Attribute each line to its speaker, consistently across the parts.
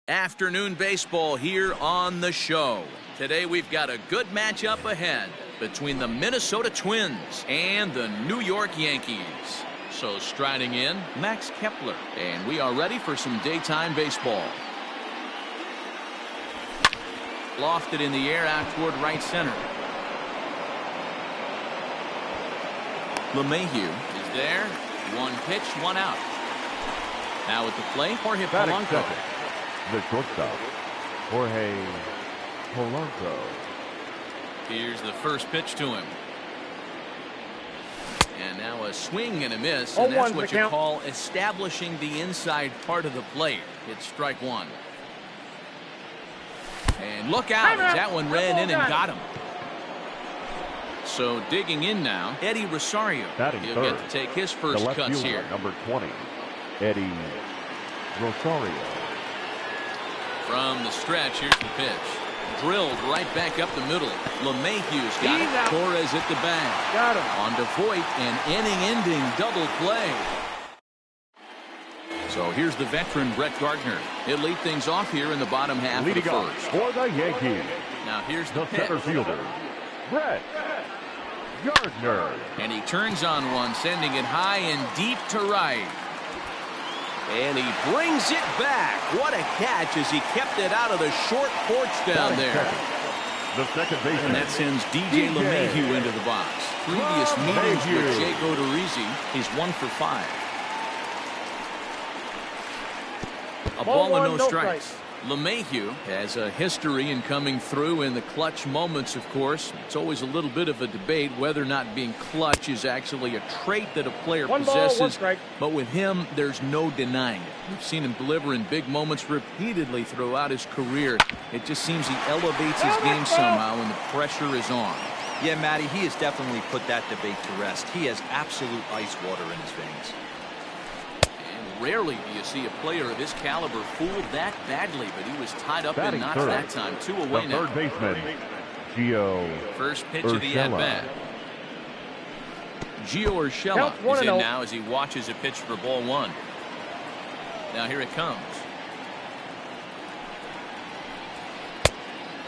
Speaker 1: Afternoon baseball here on the show. Today we've got a good matchup ahead between the Minnesota Twins and the New York Yankees. So striding in, Max Kepler, and we are ready for some daytime baseball. Lofted in the air out toward right center. LeMahieu is there. One pitch, one out. Now at the plate, Jorge Polanco.
Speaker 2: The shortstop, Jorge Polanco.
Speaker 1: Here's the first pitch to him. And now a swing and a miss, and that's what you call establishing the inside part of the plate. It's strike one. And look out, that one ran in and got him. So digging in now, Eddie Rosario. He'll get to take his first cuts here.
Speaker 2: Number 20, Eddie Rosario.
Speaker 1: From the stretch, here's the pitch. Drilled right back up the middle. LeMahieu's got it. Torres at the bag.
Speaker 3: Got him.
Speaker 1: On to Voit, an inning-ending double play. So here's the veteran Brett Gardner. He'll lead things off here in the bottom half of the first.
Speaker 2: For the Yankees.
Speaker 1: Now here's the
Speaker 2: center fielder, Brett Gardner.
Speaker 1: And he turns on one, sending it high and deep to right. And he brings it back. What a catch as he kept it out of the short porch down there.
Speaker 2: The second baseman.
Speaker 1: And that sends DJ LeMahieu into the box. Previous meetings with Jake Odorizzi, he's 1 for 5. A ball and no strikes. LeMahieu has a history in coming through in the clutch moments, of course. It's always a little bit of a debate whether or not being clutch is actually a trait that a player possesses. But with him, there's no denying it. We've seen him deliver in big moments repeatedly throughout his career. It just seems he elevates his game somehow when the pressure is on.
Speaker 4: Yeah, Matty, he has definitely put that debate to rest. He has absolute ice water in his veins.
Speaker 1: Rarely do you see a player of his caliber fooled that badly, but he was tied up and not that time. 2 away now.
Speaker 2: Third baseman, Gio.
Speaker 1: First pitch of the at-bat. Gio Urshela is in now as he watches a pitch for ball 1. Now here it comes.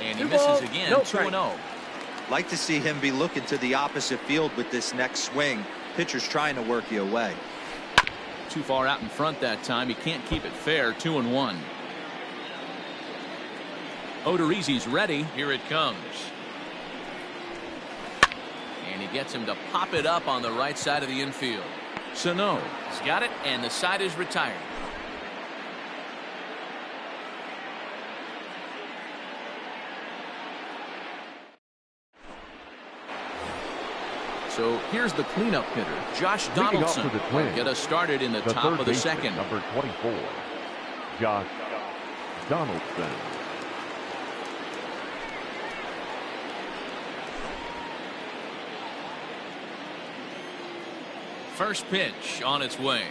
Speaker 1: And he misses again, 2-0.
Speaker 4: Like to see him be looking to the opposite field with this next swing. Pitcher's trying to work you away.
Speaker 1: Too far out in front that time. He can't keep it fair. 2-1. Odorizzi's ready. Here it comes. And he gets him to pop it up on the right side of the infield. Sano has got it, and the side is retired. So here's the cleanup hitter, Josh Donaldson. Get us started in the top of the second.
Speaker 2: Number 24, Josh Donaldson.
Speaker 1: First pitch on its way.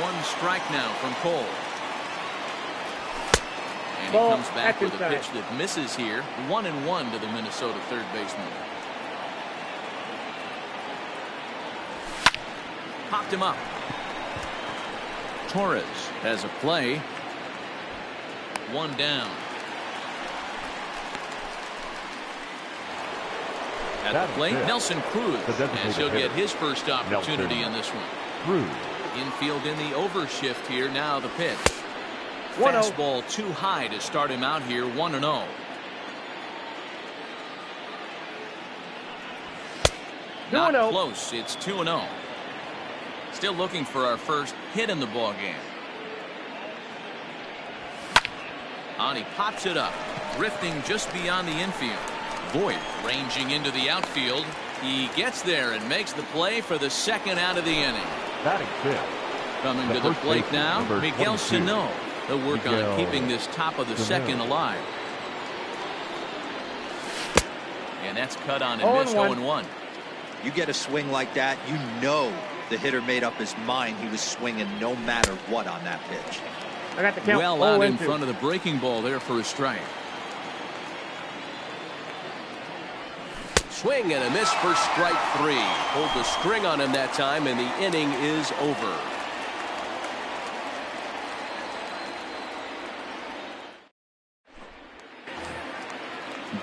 Speaker 1: One strike now from Cole. And he comes back with a pitch that misses here. 1-1 to the Minnesota third baseman. Popped him up. Torres has a play. 1 down. At the plate, Nelson Cruz, as he'll get his first opportunity in this one. Infield in the overshift here. Now the pitch. Fastball too high to start him out here. 1-0. Not close. It's 2-0. Still looking for our first hit in the ball game. And he pops it up, drifting just beyond the infield. Voit ranging into the outfield. He gets there and makes the play for the second out of the inning. Coming to the plate now, Miguel Sano. They'll work on keeping this top of the second alive. And that's cut on and missed. 0-1.
Speaker 4: You get a swing like that, you know the hitter made up his mind he was swinging no matter what on that pitch.
Speaker 3: I got the count.
Speaker 1: Well out in front of the breaking ball there for a strike.
Speaker 3: Swing and a miss for strike 3. Pulled the string on him that time, and the inning is over.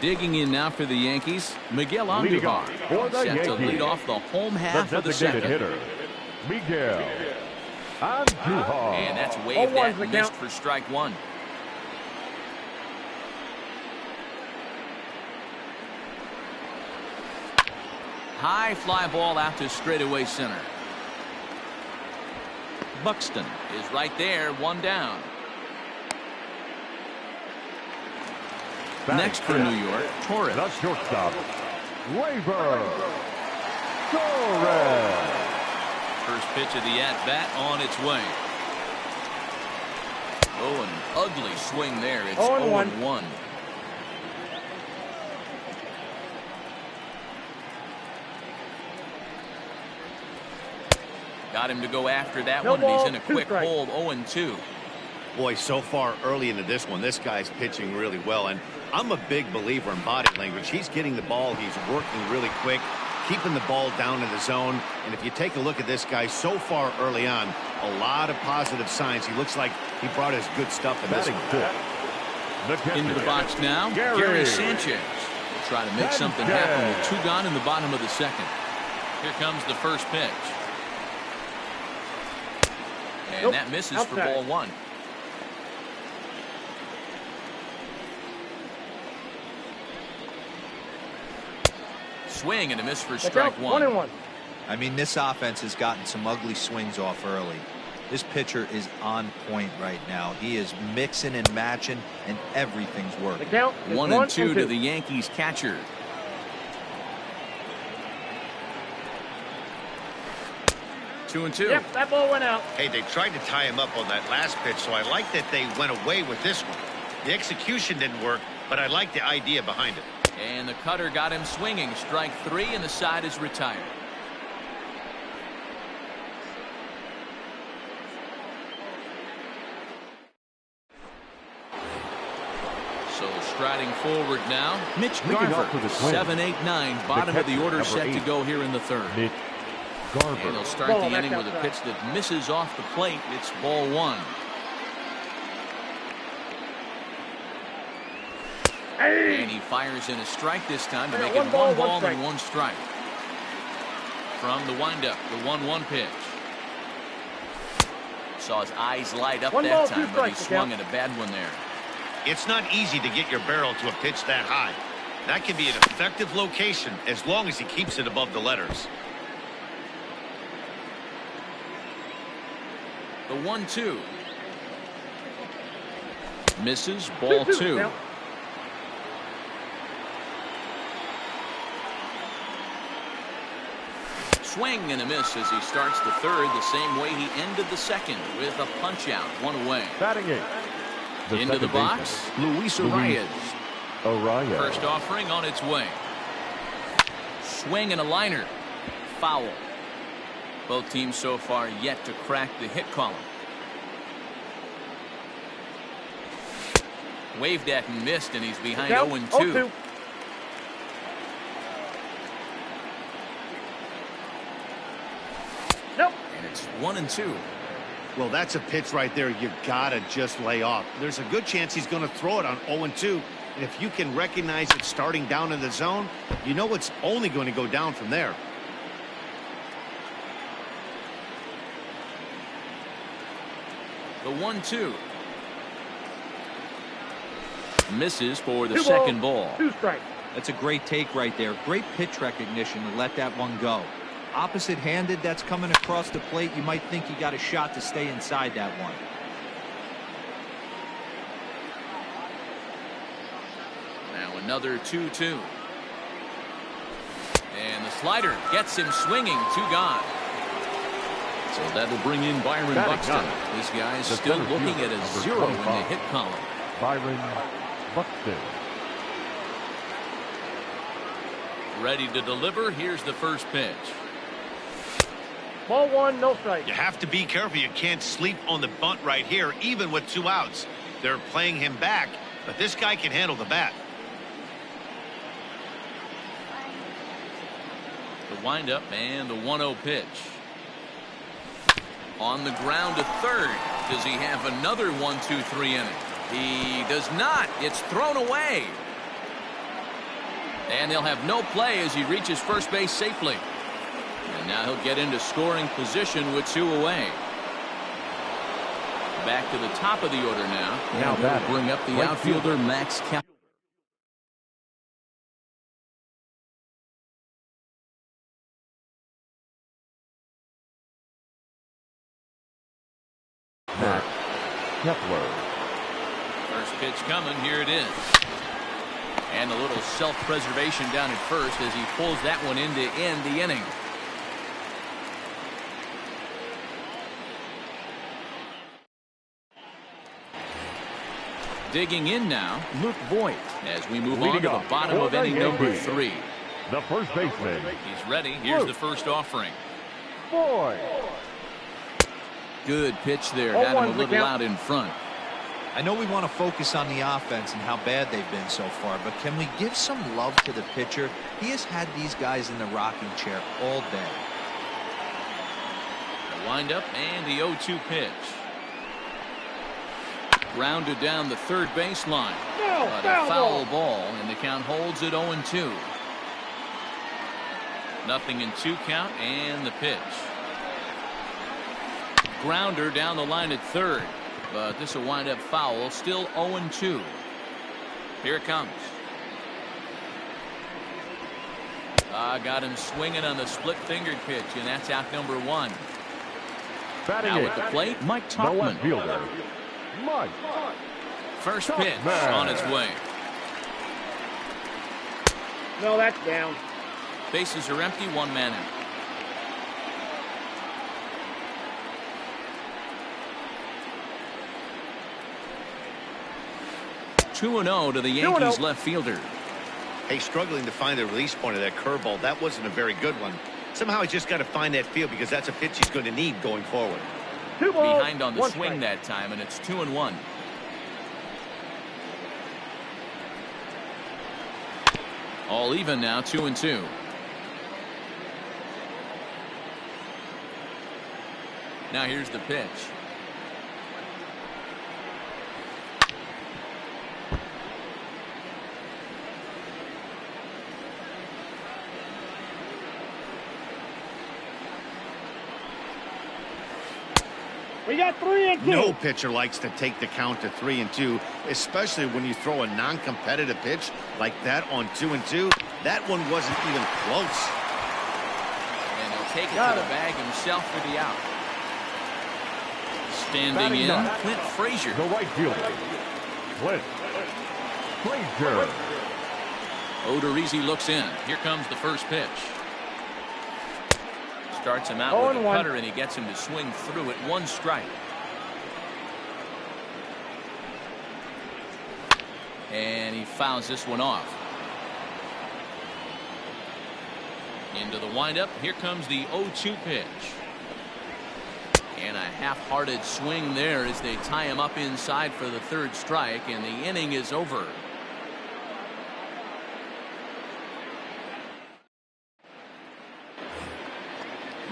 Speaker 1: Digging in now for the Yankees, Miguel
Speaker 2: Leading
Speaker 1: Andujar.
Speaker 2: off for the
Speaker 1: Set to
Speaker 2: Yankees,
Speaker 1: lead off the home half
Speaker 2: the
Speaker 1: of the
Speaker 2: designated
Speaker 1: second.
Speaker 2: hitter, Miguel Andujar.
Speaker 1: And that's waved
Speaker 5: 0-1
Speaker 1: at
Speaker 5: the
Speaker 1: and missed
Speaker 5: count.
Speaker 1: for strike 1. High fly ball out to straightaway center. Buxton is right there, 1 down. Next for New York, Torres.
Speaker 2: The shortstop, Gleyber Torres.
Speaker 1: First pitch of the at-bat on its way. Oh, an ugly swing there. It's
Speaker 5: 0-1.
Speaker 1: 0-1. Got him to go after that
Speaker 5: No
Speaker 1: one, and he's
Speaker 5: ball,
Speaker 1: in a
Speaker 5: 2
Speaker 1: quick
Speaker 5: strikes.
Speaker 1: hold, 0-2.
Speaker 6: Boy, so far early into this one, this guy's pitching really well. And I'm a big believer in body language. He's getting the ball. He's working really quick, keeping the ball down in the zone. And if you take a look at this guy so far early on, a lot of positive signs. He looks like he brought his good stuff in this
Speaker 2: Batting
Speaker 6: one.
Speaker 2: fifth, the catcher,
Speaker 1: Into the box now,
Speaker 2: Gary.
Speaker 1: Gary Sanchez. Will try to make something happen with 2 gone in the bottom of the second. Here comes the first pitch. And
Speaker 5: Nope,
Speaker 1: that misses for
Speaker 5: outside.
Speaker 1: ball 1. Swing and a miss for
Speaker 5: The
Speaker 1: strike
Speaker 5: count,
Speaker 1: 1.
Speaker 5: 1-1.
Speaker 4: I mean, this offense has gotten some ugly swings off early. This pitcher is on point right now. He is mixing and matching, and everything's
Speaker 5: The
Speaker 4: working.
Speaker 5: count is
Speaker 1: 1
Speaker 5: 1
Speaker 1: and 2 to
Speaker 5: 2.
Speaker 1: the Yankees catcher. Two and two.
Speaker 5: Yep, that ball went out.
Speaker 7: Hey, they tried to tie him up on that last pitch, so I like that they went away with this one. The execution didn't work, but I like the idea behind it.
Speaker 1: And the cutter got him swinging. Strike 3, and the side is retired. So striding forward now, Mitch
Speaker 2: Leading
Speaker 1: Garver.
Speaker 2: off with a swing.
Speaker 1: 7-8-9, bottom of the
Speaker 2: catcher,
Speaker 1: order,
Speaker 2: number
Speaker 1: set to
Speaker 2: 8.
Speaker 1: go here in the third.
Speaker 2: Mitch
Speaker 1: And
Speaker 2: Garver.
Speaker 1: he'll start
Speaker 5: Ball,
Speaker 1: the
Speaker 5: that's
Speaker 1: inning with a
Speaker 5: outside.
Speaker 1: pitch that misses off the plate. It's ball 1.
Speaker 5: Hey!
Speaker 1: And he fires in a strike this time to
Speaker 5: Yeah,
Speaker 1: make it
Speaker 5: 1 ball,
Speaker 1: 1 ball
Speaker 5: 1 strike.
Speaker 1: and 1 strike. From the windup, the 1-1 pitch. Saw his eyes light up
Speaker 5: 1
Speaker 1: that
Speaker 5: ball, 2
Speaker 1: time, but he
Speaker 5: strikes,
Speaker 1: swung
Speaker 5: Miguel.
Speaker 1: at a bad one there.
Speaker 7: It's not easy to get your barrel to a pitch that high. That can be an effective location as long as he keeps it above the letters.
Speaker 1: The 1-2. Misses, ball 2.
Speaker 5: Count.
Speaker 1: Swing and a miss as he starts the third the same way he ended the second with a punch out, 1 away.
Speaker 2: Batting eighth, the
Speaker 1: Into the
Speaker 2: second
Speaker 1: box,
Speaker 2: baseman,
Speaker 1: Luis
Speaker 2: Luis
Speaker 1: Arias.
Speaker 2: Arraez.
Speaker 1: First offering on its way. Swing and a liner. Foul. Both teams so far yet to crack the hit column. Waved at and missed, and he's behind
Speaker 5: Count,
Speaker 1: 0-2.
Speaker 5: 0-2. Nope.
Speaker 1: And it's 1-2.
Speaker 6: Well, that's a pitch right there you gotta just lay off. There's a good chance he's going to throw it on 0-2. And if you can recognize it starting down in the zone, you know it's only going to go down from there.
Speaker 1: The 1-2. Misses for the
Speaker 5: 2
Speaker 1: second
Speaker 5: balls,
Speaker 1: ball.
Speaker 5: 2 strikes.
Speaker 4: That's a great take right there. Great pitch recognition to let that one go. Opposite-handed, that's coming across the plate. You might think you got a shot to stay inside that one.
Speaker 1: Now another 2-2. And the slider gets him swinging. 2 gone. So that'll bring in Byron
Speaker 2: Batting
Speaker 1: Buxton.
Speaker 2: ninth,
Speaker 1: This guy's
Speaker 2: the
Speaker 1: still
Speaker 2: center
Speaker 1: looking
Speaker 2: fielder,
Speaker 1: at a
Speaker 2: number
Speaker 1: 0 in the
Speaker 2: 25.
Speaker 1: hit column.
Speaker 2: Byron Buxton.
Speaker 1: Ready to deliver. Here's the first pitch.
Speaker 5: Ball 1, no strike.
Speaker 7: You have to be careful. You can't sleep on the bunt right here, even with 2 outs. They're playing him back, but this guy can handle the bat.
Speaker 1: The windup and the 1-0 pitch. On the ground to third. Does he have another 1-2-3 inning? He does not. It's thrown away. And they'll have no play as he reaches first base safely. And now he'll get into scoring position with 2 away. Back to the top of the order now.
Speaker 2: Now
Speaker 1: that'll bring up the outfielder Max Kepler.
Speaker 2: Max Kepler.
Speaker 1: First pitch coming. Here it is. And a little self-preservation down at first as he pulls that one in to end the inning. Digging in now, Luke Voigt, as we move on to the bottom of inning number 3.
Speaker 2: The first baseman.
Speaker 1: He's ready. Here's the first offering.
Speaker 2: Voigt.
Speaker 1: Good pitch there. Had him a little out in front.
Speaker 4: I know we want to focus on the offense and how bad they've been so far, but can we give some love to the pitcher? He has had these guys in the rocking chair all day.
Speaker 1: The windup and the 0-2 pitch. Grounded down the third baseline. But a foul ball, and the count holds at 0-2. Nothing in 2 count, and the pitch. Grounder down the line at third. But this will wind up foul. Still 0-2. Here it comes. Got him swinging on the split-fingered pitch, and that's out number 1.
Speaker 2: Batting
Speaker 1: now
Speaker 2: it.
Speaker 1: at the plate, Mike
Speaker 2: The
Speaker 1: Tauchman.
Speaker 2: left fielder. Mike.
Speaker 1: First pitch
Speaker 2: Tauchman.
Speaker 1: on its way.
Speaker 5: No, that's down.
Speaker 1: Bases are empty. 1 man out. Two 2-0 to the Yankees left fielder.
Speaker 6: Hey, struggling to find the release point of that curveball. That wasn't a very good one. Somehow he's just got to find that feel because that's a pitch he's going to need going forward.
Speaker 5: 2 balls,
Speaker 1: Behind on the
Speaker 5: 1
Speaker 1: swing
Speaker 5: strike.
Speaker 1: that time, and it's 2-1. All even now, 2-2. Now here's the pitch.
Speaker 5: We got 3 and 2.
Speaker 6: No pitcher likes to take the count to 3-2, especially when you throw a non-competitive pitch like that on 2-2. That one wasn't even close.
Speaker 1: And he'll take it to the bag himself for the out. Standing in, Clint Frazier.
Speaker 2: The right fielder. Clint Frazier.
Speaker 1: Odorizzi looks in. Here comes the first pitch. Starts him out with a cutter, and he gets him to swing through it. 1 strike. And he fouls this one off. Into the windup. Here comes the 0-2 pitch. And a half-hearted swing there as they tie him up inside for the 3rd strike, and the inning is over.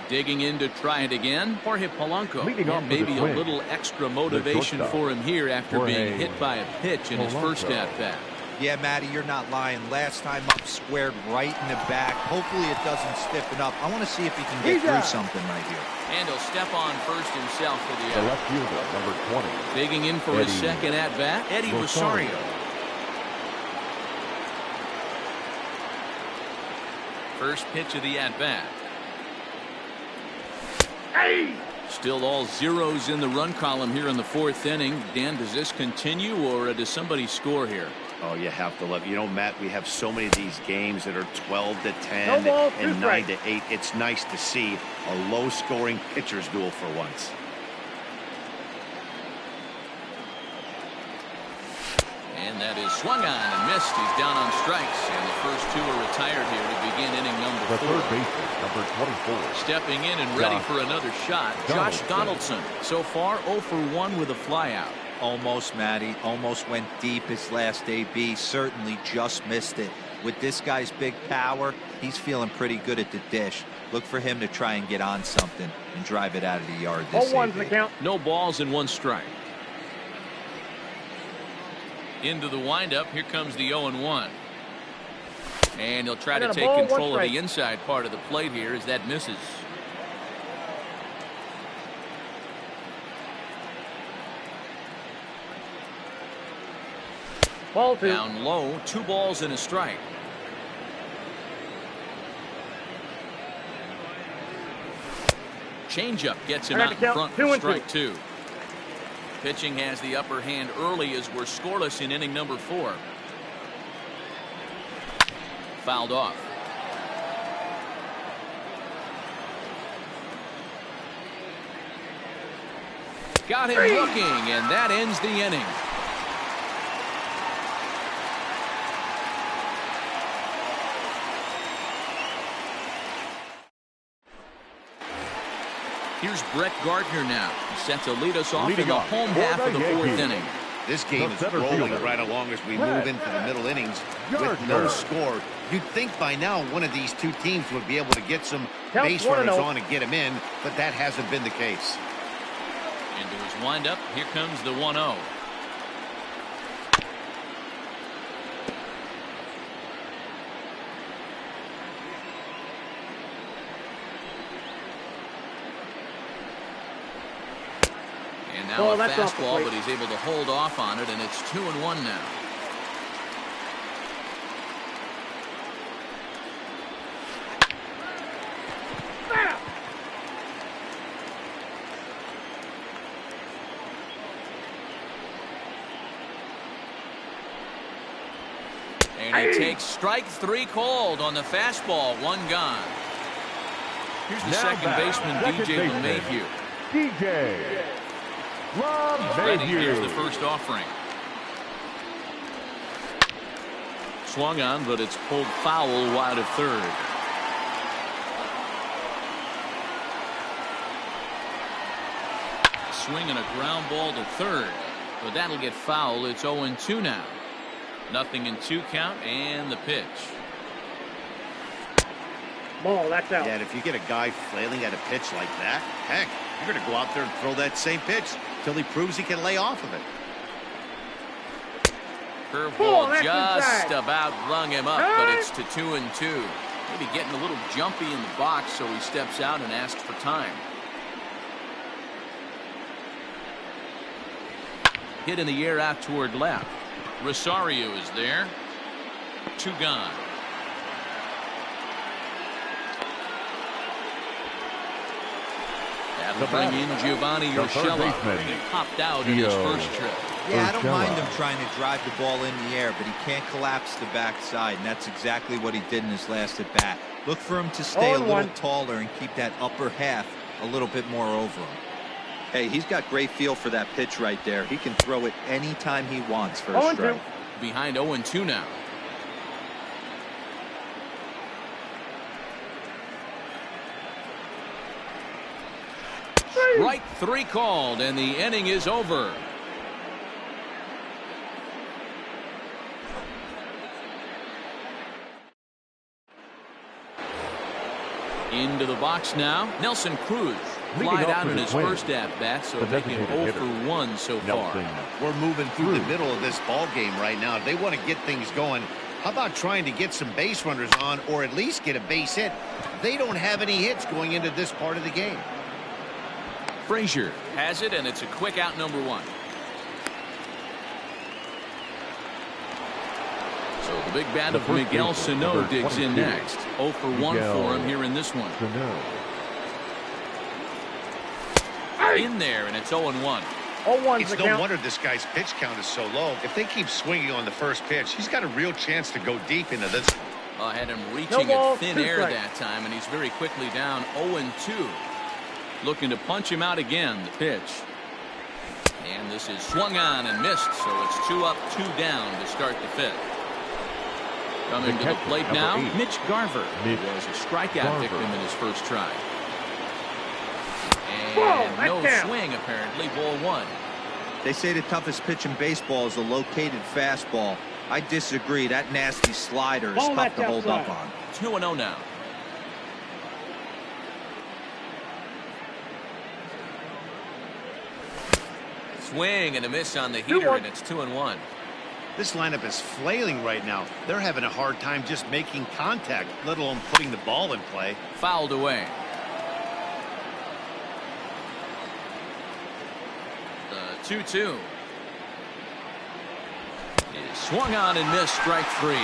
Speaker 1: Digging in to try it again. Jorge Polanco. And maybe a little extra motivation for him here after being hit by a pitch in his first at-bat.
Speaker 4: Yeah, Matty, you're not lying. Last time up, squared right in the back. Hopefully it doesn't stiffen up. I want to see if he can get through something right here.
Speaker 1: And he'll step on first himself for the
Speaker 2: The
Speaker 1: out.
Speaker 2: left fielder, number 20.
Speaker 1: Digging in for his second at-bat, Eddie Rosario. First pitch of the at-bat.
Speaker 5: Hey!
Speaker 1: Still all zeros in the run column here in the 4th inning. Dan, does this continue, or does somebody score here?
Speaker 6: Oh, you have to love. You know, Matt, we have so many of these games that are 12-10
Speaker 5: No ball, 2
Speaker 6: and
Speaker 5: strikes.
Speaker 6: 9-8. It's nice to see a low-scoring pitcher's duel for once.
Speaker 1: And that is swung on and missed. He's down on strikes, and the first 2 are retired here to begin inning number
Speaker 2: The
Speaker 1: 4.
Speaker 2: third baseman, number 24.
Speaker 1: Stepping in and ready for another shot, Josh Donaldson. So far 0 for 1 with a flyout.
Speaker 4: Almost, Matty. Almost went deep his last AB. Certainly just missed it. With this guy's big power, he's feeling pretty good at the dish. Look for him to try and get on something and drive it out of the yard this
Speaker 5: 0-1's the
Speaker 4: evening.
Speaker 5: count.
Speaker 1: No balls and 1 strike. Into the windup. Here comes the 0-1. And he'll try to take control of the inside part of the plate here as that misses.
Speaker 5: Ball 2.
Speaker 1: Down low, 2 balls and a strike. Changeup gets him out in front for strike 2. Pitching has the upper hand early as we're scoreless in inning number 4. Fouled off. Got him looking, and that ends the inning. Here's Brett Gardner now. He's set to lead us off in the home half of the 4th inning.
Speaker 6: This game is rolling right along as we move into the middle innings with no score. You'd think by now one of these two teams would be able to get some base runners on and get them in, but that hasn't been the case.
Speaker 1: Into his windup. Here comes the 1-0. And now a fastball, but he's able to hold off on it, and it's 2-1 now. And he takes strike 3 called on the fastball. 1 gone. Here's the second baseman, DJ LeMahieu.
Speaker 2: DJ
Speaker 1: LeMahieu. Here's the first offering. Swung on, but it's pulled foul wide of third. Swinging a ground ball to third, but that'll get foul. It's 0-2 now. 0-2 count, and the pitch.
Speaker 5: Ball, that's out.
Speaker 6: Yeah, and if you get a guy flailing at a pitch like that, heck, you're going to go out there and throw that same pitch till he proves he can lay off of it.
Speaker 1: Curveball just about rung him up, but it's to 2-2. Maybe getting a little jumpy in the box, so he steps out and asks for time. Hit in the air out toward left. Rosario is there. 2 gone. That'll bring in Giovanni Urshela. He popped out in his first trip.
Speaker 4: Yeah, I don't mind him trying to drive the ball in the air, but he can't collapse the backside, and that's exactly what he did in his last at bat. Look for him to stay a little taller and keep that upper half a little bit more over him. Hey, he's got great feel for that pitch right there. He can throw it anytime he wants for a strike.
Speaker 1: Behind 0-2 now. Strike 3 called, and the inning is over. Into the box now. Nelson Cruz flied out in his first at-bat, so making 0 for 1 so far.
Speaker 6: We're moving through the middle of this ball game right now. If they want to get things going, how about trying to get some base runners on or at least get a base hit? They don't have any hits going into this part of the game.
Speaker 1: Frazier has it, and it's a quick out, number 1. So the big bat of Miguel Sano digs in next. 0 for 1 for him here in this one. In there, and it's 0-1.
Speaker 6: It's no wonder this guy's pitch count is so low. If they keep swinging on the first pitch, he's got a real chance to go deep into this one.
Speaker 1: I had him reaching at thin air that time, and he's very quickly down 0-2. Looking to punch him out again, the pitch. And this is swung on and missed, so it's 2 up, 2 down to start the 5th. Coming to the plate now, Mitch Garver. He was a strikeout victim in his first try. And no swing, apparently. Ball 1.
Speaker 4: They say the toughest pitch in baseball is a located fastball. I disagree. That nasty slider is
Speaker 5: Ball
Speaker 4: tough to
Speaker 5: that's
Speaker 4: hold up
Speaker 5: outside.
Speaker 4: on.
Speaker 1: 2-0 now. Swing and a miss on the heater,
Speaker 5: 2-1.
Speaker 1: and it's 2-1.
Speaker 6: This lineup is flailing right now. They're having a hard time just making contact, let alone putting the ball in play.
Speaker 1: Fouled away. The 2-2. Is swung on and missed, strike three.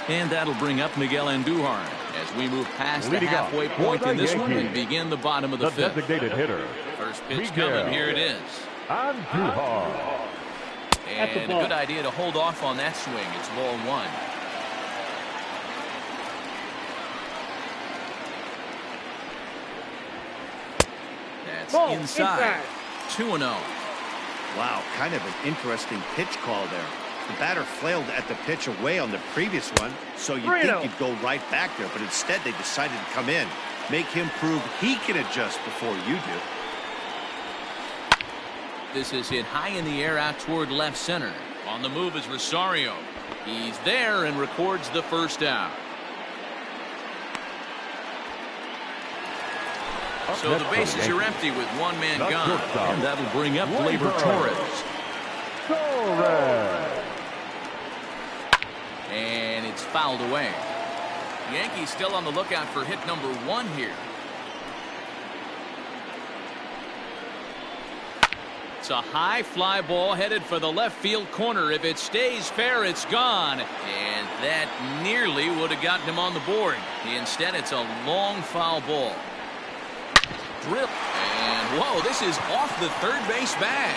Speaker 1: And that'll bring up Miguel Andujar as we move past the
Speaker 2: Leading off
Speaker 1: halfway
Speaker 2: for
Speaker 1: point
Speaker 2: the
Speaker 1: in this one and
Speaker 2: Yankees,
Speaker 1: begin the bottom of the fifth.
Speaker 2: designated hitter,
Speaker 1: First pitch
Speaker 2: Miguel
Speaker 1: coming. Here it is.
Speaker 2: Andujar.
Speaker 5: That's a
Speaker 1: And a
Speaker 5: ball.
Speaker 1: good idea to hold off on that swing. It's ball one. That's
Speaker 5: Ball,
Speaker 1: inside. 2-0.
Speaker 6: Wow, kind of an interesting pitch call there. The batter flailed at the pitch away on the previous one, so you'd
Speaker 5: 3-0.
Speaker 6: think you'd go right back there, but instead they decided to come in, make him prove he can adjust before you do.
Speaker 1: This is hit high in the air out toward left center. On the move is Rosario. He's there and records the first out. So the bases are empty with one man
Speaker 2: The
Speaker 1: gone.
Speaker 2: shortstop,
Speaker 1: And that'll bring up
Speaker 2: Gleyber
Speaker 1: Gleyber Torres.
Speaker 2: Torres.
Speaker 1: And it's fouled away. Yankees still on the lookout for hit number one here. It's a high fly ball headed for the left field corner. If it stays fair, it's gone. And that nearly would have gotten him on the board. Instead, it's a long foul ball. Drip. And whoa, this is off the third base bag.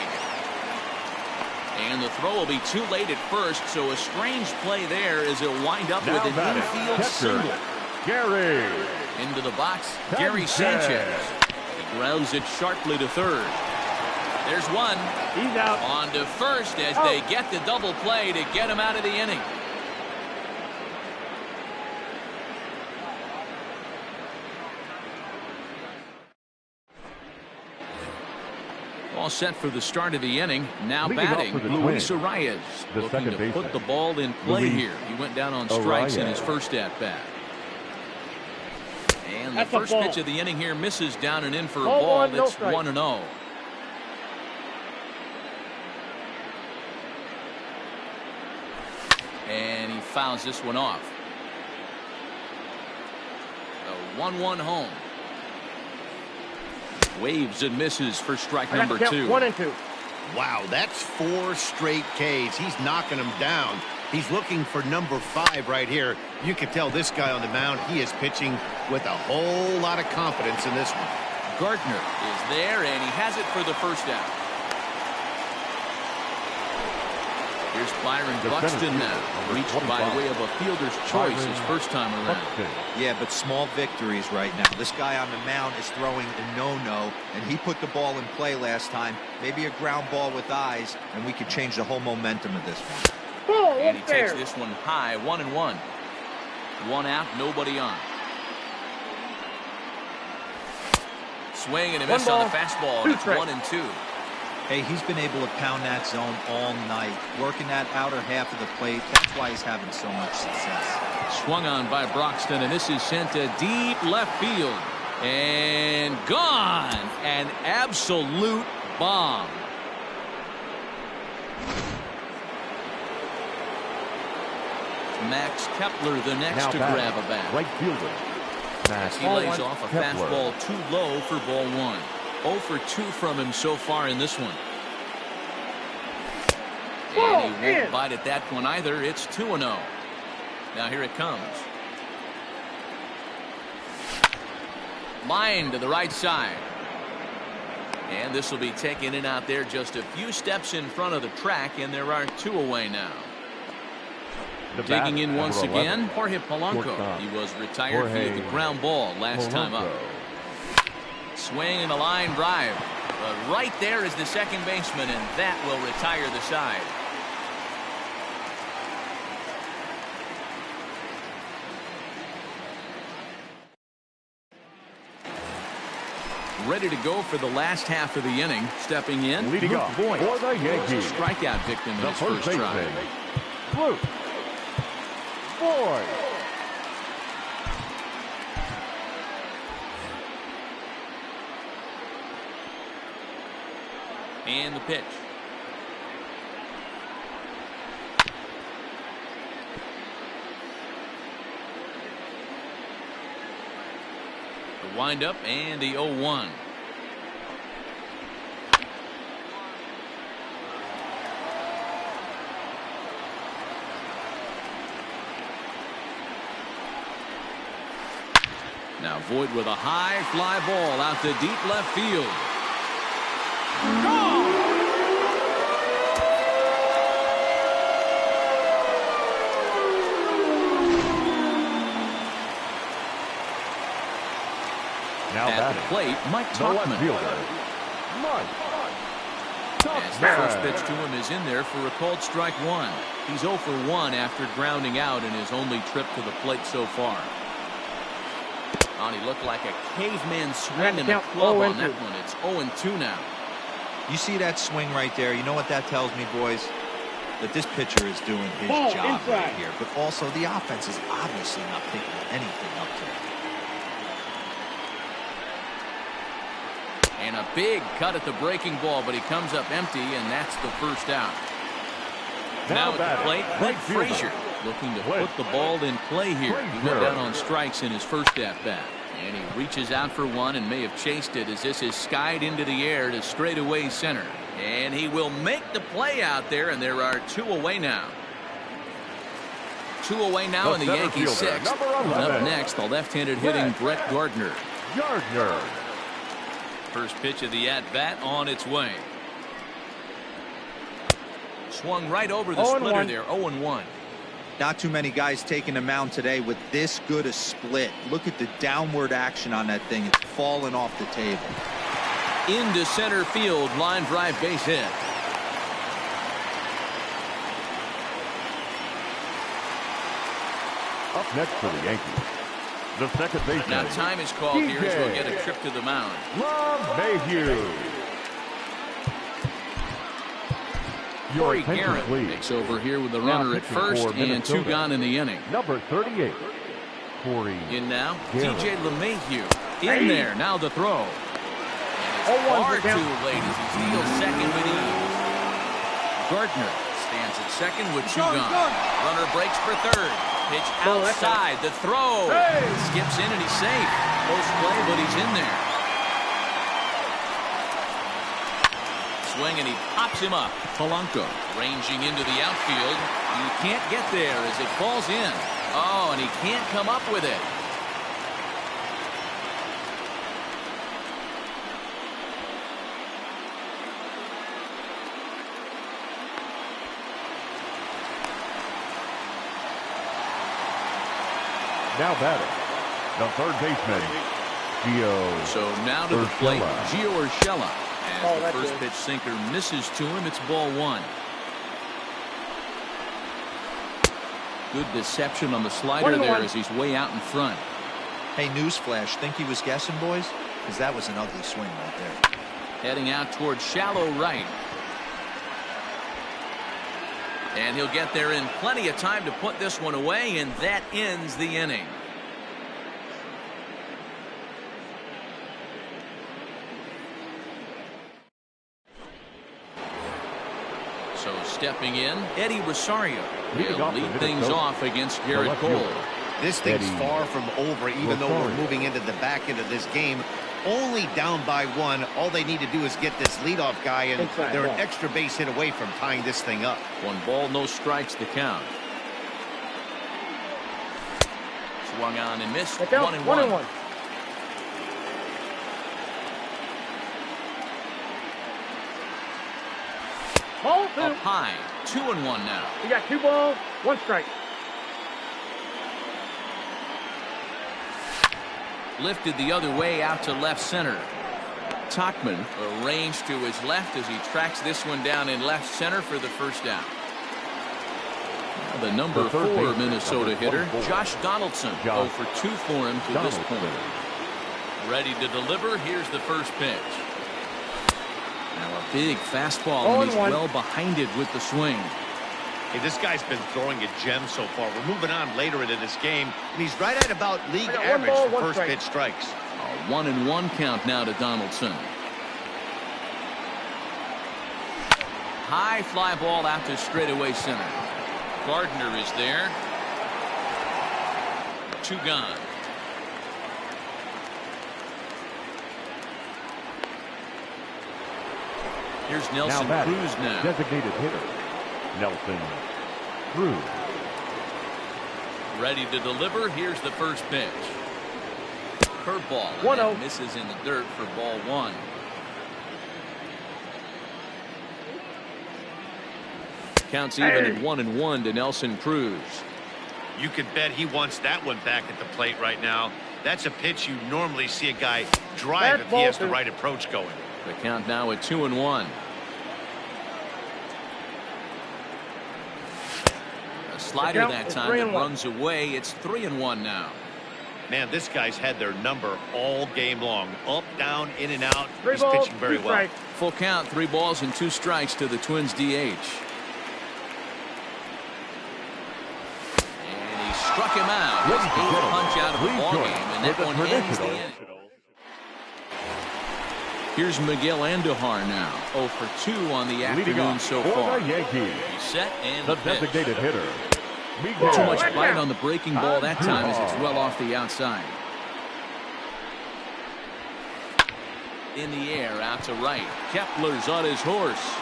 Speaker 1: And the throw will be too late at first, so a strange play there as it'll wind up
Speaker 2: Now
Speaker 1: with an
Speaker 2: batting,
Speaker 1: infield
Speaker 2: catcher,
Speaker 1: single.
Speaker 2: Gary.
Speaker 1: Into the box, Gary Sanchez. He grounds it sharply to third. There's one.
Speaker 5: He's out.
Speaker 1: On to first as they get the double play to get him out of the inning. All set for the start of the inning. Now
Speaker 2: Leading off
Speaker 1: batting,
Speaker 2: for the
Speaker 1: Luis
Speaker 2: Twins,
Speaker 1: Arias.
Speaker 2: the
Speaker 1: Looking
Speaker 2: second
Speaker 1: to
Speaker 2: baseman,
Speaker 1: put the ball in play
Speaker 2: Luis
Speaker 1: here. He went down on strikes in his
Speaker 2: Arias.
Speaker 1: first at-bat. And the
Speaker 5: That's a
Speaker 1: first
Speaker 5: ball.
Speaker 1: pitch of the inning here misses down and in for a
Speaker 5: Ball
Speaker 1: ball.
Speaker 5: one, no
Speaker 1: That's
Speaker 5: strike.
Speaker 1: 1-0. And he fouls this one off. A 1-1 home. Waves and misses for strike
Speaker 5: I got
Speaker 1: number
Speaker 5: to count
Speaker 1: 2.
Speaker 5: 1 and 2.
Speaker 6: Wow, that's 4 straight Ks. He's knocking them down. He's looking for number 5 right here. You can tell this guy on the mound, he is pitching with a whole lot of confidence in this one.
Speaker 1: Gardner is there, and he has it for the first out. Here's Byron
Speaker 2: The
Speaker 1: Buxton
Speaker 2: center
Speaker 1: now,
Speaker 2: fielder,
Speaker 1: reached
Speaker 2: number
Speaker 1: by
Speaker 2: 25.
Speaker 1: way of a fielder's choice his
Speaker 2: Byron
Speaker 1: first time around.
Speaker 2: Buxton.
Speaker 4: Yeah, but small victories right now. This guy on the mound is throwing a no-no, and he put the ball in play last time. Maybe a ground ball with eyes, and we could change the whole momentum of this one.
Speaker 5: Ball,
Speaker 1: And he
Speaker 5: fair.
Speaker 1: takes this one high, 1-1. One out, nobody on. Swing and a
Speaker 5: One
Speaker 1: miss on the
Speaker 5: ball,
Speaker 1: fastball,
Speaker 5: two
Speaker 1: and it's
Speaker 5: strikes.
Speaker 1: 1-2.
Speaker 4: Hey, he's been able to pound that zone all night, working that outer half of the plate. That's why he's having so much success.
Speaker 1: Swung on by Broxton, and this is sent to deep left field. And gone! An absolute bomb. Max Kepler the next
Speaker 2: Now
Speaker 1: to
Speaker 2: batting,
Speaker 1: grab a bat.
Speaker 2: right fielder, Max
Speaker 1: He lays
Speaker 5: one.
Speaker 1: off a
Speaker 2: Kepler.
Speaker 1: fastball too low for ball one. 0 for 2 from him so far in this one.
Speaker 5: Ball,
Speaker 1: And he won't
Speaker 5: in.
Speaker 1: bite at that one either. It's 2-0. Now here it comes. Line to the right side. And this will be taken in out there just a few steps in front of the track, and there are 2 away now.
Speaker 2: The
Speaker 1: Digging
Speaker 2: batter,
Speaker 1: in once
Speaker 2: number
Speaker 1: again,
Speaker 2: 11,
Speaker 1: Jorge Polanco.
Speaker 2: shortstop,
Speaker 1: He was retired via the
Speaker 2: Jorge
Speaker 1: ground ball last time up.
Speaker 2: Polanco.
Speaker 1: Swing and a line drive. But right there is the second baseman, and that will retire the side. ready to go for the last half of the inning. Stepping in,
Speaker 2: Leading
Speaker 1: Luke
Speaker 2: off
Speaker 1: Voigt,
Speaker 2: for the Yankees,
Speaker 1: strikeout victim in
Speaker 2: the
Speaker 1: his first try.
Speaker 2: baseman, Luke Voigt.
Speaker 1: And the pitch. The windup and the 0-1. Now Voigt with a high fly ball out to deep left field.
Speaker 2: Now
Speaker 1: At the plate, Mike
Speaker 2: the left
Speaker 1: Tauchman.
Speaker 2: fielder, Mike
Speaker 1: As the first
Speaker 2: Tauchman.
Speaker 1: pitch to him is in there for a called strike one. He's 0 for 1 after grounding out in his only trip to the plate so far. He looked like a caveman swinging the club on that one. It's 0-2 now.
Speaker 4: You see that swing right there? You know what that tells me, boys? That this pitcher is doing his job right here. But also, the offense is obviously not picking anything up today.
Speaker 1: And a big cut at the breaking ball, but he comes up empty, and that's the first out. Now at the plate, Clint Frazier looking to put the ball in play here. He went down on strikes in his first at-bat. And he reaches out for one and may have chased it as this is skied into the air to straightaway center. And he will make the play out there, and there are 2 away now. 2 away now in the Yankees' 6th. Up next, the left-handed hitting Brett Gardner.
Speaker 2: Gardner.
Speaker 1: First pitch of the at-bat on its way. Swung right over the splitter there, 0-1.
Speaker 4: Not too many guys taking the mound today with this good a split. Look at the downward action on that thing. It's falling off the table.
Speaker 1: Into center field, line drive base hit.
Speaker 2: Up next for the Yankees, the second baseman.
Speaker 1: Now time is called here as we'll get a trip to the mound.
Speaker 2: LeMahieu.
Speaker 1: Corey Garrett takes over here with the runner at first and 2 gone in the inning.
Speaker 2: Number 38, Corey.
Speaker 1: In now,
Speaker 2: Garrett.
Speaker 1: DJ LeMahieu. In there, now the throw. And it's far too late as he steals second with ease. Gardner stands at second with 2 gone. Runner breaks for third. Pitch outside, the throw. Skips in and he's safe. Close play, but he's in there. Swing and he pops him up. Polanco ranging into the outfield. You can't get there as it falls in. Oh, and he can't come up with it.
Speaker 2: Now batting, the third baseman, Gio.
Speaker 1: So now to the plate,
Speaker 2: Urshela.
Speaker 1: Gio Urshela. As the first pitch sinker misses to him, it's ball 1. Good deception on the slider there as he's way out in front.
Speaker 4: Hey, newsflash, think he was guessing, boys? Because that was an ugly swing right there.
Speaker 1: Heading out towards shallow right. And he'll get there in plenty of time to put this one away, and that ends the inning. So stepping in, Eddie Rosario. He'll lead things off against Garrett Cole.
Speaker 6: This thing's far from over, even though we're moving into the back end of this game. Only down by 1. All they need to do is get this leadoff guy, and they're an extra base hit away from tying this thing up.
Speaker 1: 1 ball, no strikes to count. Swung on and missed. 1-1. Up high, 2-1 now.
Speaker 5: You got 2 balls, 1 strike.
Speaker 1: Lifted the other way out to left center. Tauchman arranged to his left as he tracks this one down in left center for the first down. The number 4 Minnesota hitter, Josh Donaldson, 0 for 2 for him to this point. Ready to deliver. Here's the first pitch. Now a big fastball, and he's well behind it with the swing.
Speaker 6: Hey, this guy's been throwing a gem so far. We're moving on later into this game, and he's right at about league average for first pitch strikes.
Speaker 1: A 1-1 count now to Donaldson. High fly ball out to straightaway center. Gardner is there. 2 gone. Here's Nelson Cruz now.
Speaker 2: Designated hitter, Nelson Cruz.
Speaker 1: Ready to deliver. Here's the first pitch. Curveball. And that misses in the dirt for ball 1. Counts even at 1-1 to Nelson Cruz.
Speaker 6: You could bet he wants that one back at the plate right now. That's a pitch you normally see a guy drive if he has the right approach going.
Speaker 1: The count now at 2-1. A slider that time that runs away. It's 3-1 now.
Speaker 6: Man, this guy's had their number all game long. Up, down, in and out. He's pitching very well.
Speaker 1: Full count, 3 balls and 2 strikes to the Twins DH. Struck him out. His 8th punch out of the ballgame, and that one ends the inning. Here's Miguel Andujar now. 0 for 2 on the afternoon so far. He's set and
Speaker 2: the designated hitter. Miguel.
Speaker 1: Too much bite on the breaking ball that time as it's well off the outside. In the air, out to right. Kepler's on his horse.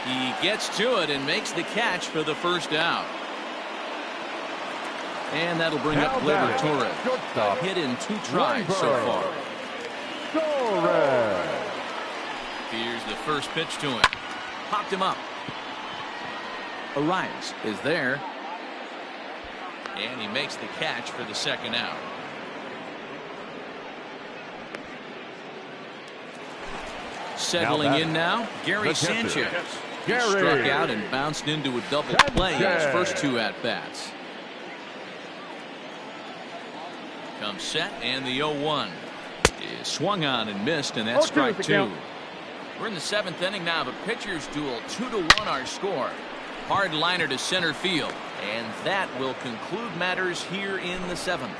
Speaker 1: He gets to it and makes the catch for the first out. And that'll bring up Gleyber Torres. Hit in 2 tries so far.
Speaker 2: Torres.
Speaker 1: Here's the first pitch to him. Popped him up. Arias is there. And he makes the catch for the second out. Settling in now, Gary Sanchez. He struck out and bounced into a double play in his first 2 at-bats. Comes set, and the 0-1 is swung on and missed, and that's strike 2. We're in the 7th inning now of a pitcher's duel. 2-1 our score. Hard liner to center field, and that will conclude matters here in the 7th.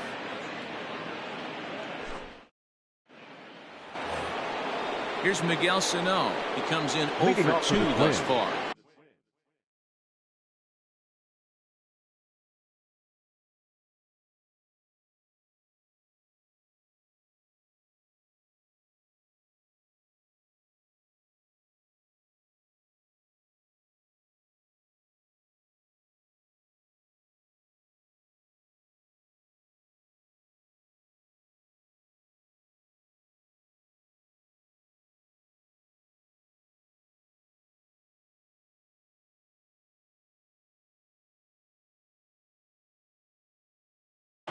Speaker 1: Here's Miguel Sano. He comes in 0 for 2 thus far.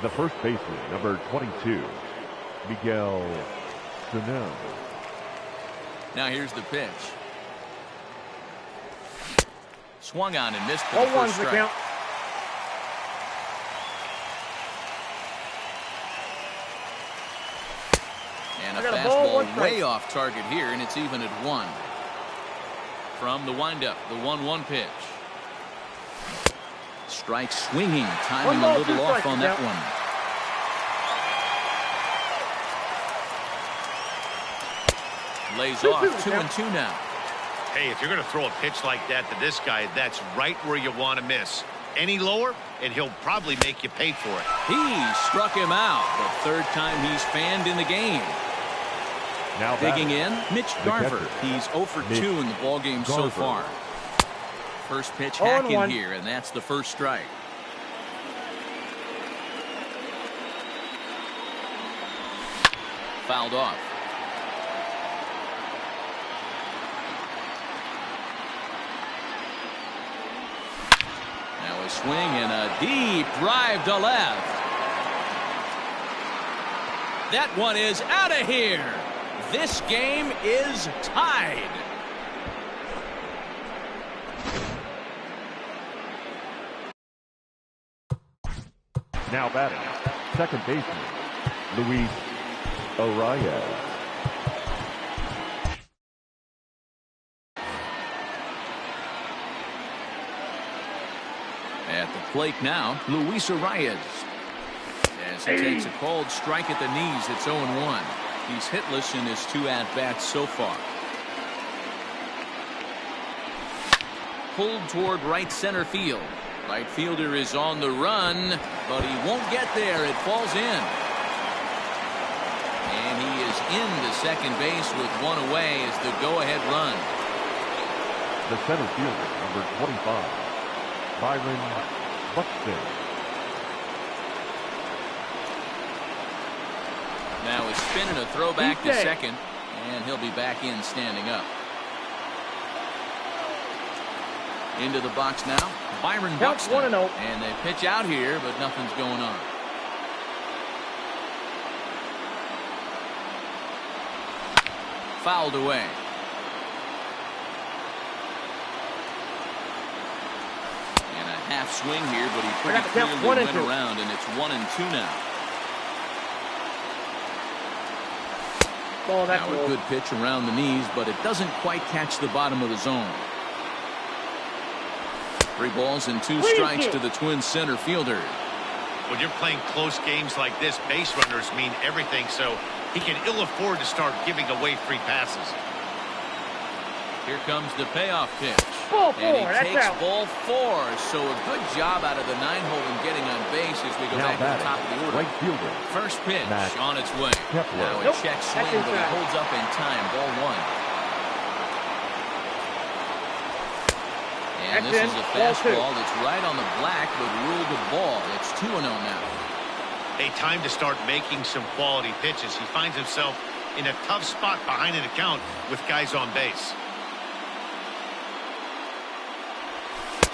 Speaker 2: The first baseman, number 22, Miguel Sano.
Speaker 1: Now here's the pitch. Swung on and missed for the first strike. Count. And a fastball way off target here, and it's even at 1. From the windup, the 1-1 pitch. Strike swinging, timing a little off on that one. Lays off 2-2 now.
Speaker 6: Hey, if you're going to throw a pitch like that to this guy, that's right where you want to miss. Any lower, and he'll probably make you pay for it.
Speaker 1: He struck him out. The 3rd time he's fanned in the game. Now digging in, Mitch Garver. He's 0 for 2 in the ballgame so far. First pitch hack in here, and that's the first strike. Fouled off. Now a swing and a deep drive to left. That one is out of here. This game is tied.
Speaker 2: Now batting, second baseman, Luis Arias.
Speaker 1: At the plate now, Luis Arias. As he takes a called strike at the knees, it's 0-1. He's hitless in his 2 at-bats so far. Pulled toward right center field. Right fielder is on the run, but he won't get there. It falls in. And he is into second base with 1 away as the go-ahead run.
Speaker 2: The center fielder, number 25, Byron Buxton.
Speaker 1: Now a spin and a throw back to second, and he'll be back in standing up. Into the box now, Byron Buxton.
Speaker 5: 1-0.
Speaker 1: And they pitch out here, but nothing's going on. Fouled away. And a half swing here, but he pretty clearly went around, and it's 1-2 now.
Speaker 5: Oh, that's
Speaker 1: now a good pitch around the knees, but it doesn't quite catch the bottom of the zone. 3 balls and 2 strikes to the Twins center fielder.
Speaker 7: When you're playing close games like this, base runners mean everything, so he can ill afford to start giving away free passes.
Speaker 1: Here comes the payoff pitch.
Speaker 5: Ball 4,
Speaker 1: and he
Speaker 5: that's
Speaker 1: takes
Speaker 5: out.
Speaker 1: ball 4. So a good job out of the 9-hole in getting on base as we go
Speaker 2: Now
Speaker 1: back to the top of the order.
Speaker 2: right fielder,
Speaker 1: First pitch
Speaker 2: Matt
Speaker 1: on its way.
Speaker 2: Kepler.
Speaker 1: Now a
Speaker 5: Nope,
Speaker 1: check swing,
Speaker 5: that's
Speaker 1: but he
Speaker 5: inside.
Speaker 1: holds up in time. Ball 1. And
Speaker 5: That's
Speaker 1: this
Speaker 5: in.
Speaker 1: is a
Speaker 5: Ball 2.
Speaker 1: fastball that's right on the black, but ruled a ball. It's 2-0 now.
Speaker 7: A time to start making some quality pitches. He finds himself in a tough spot behind an account with guys on base.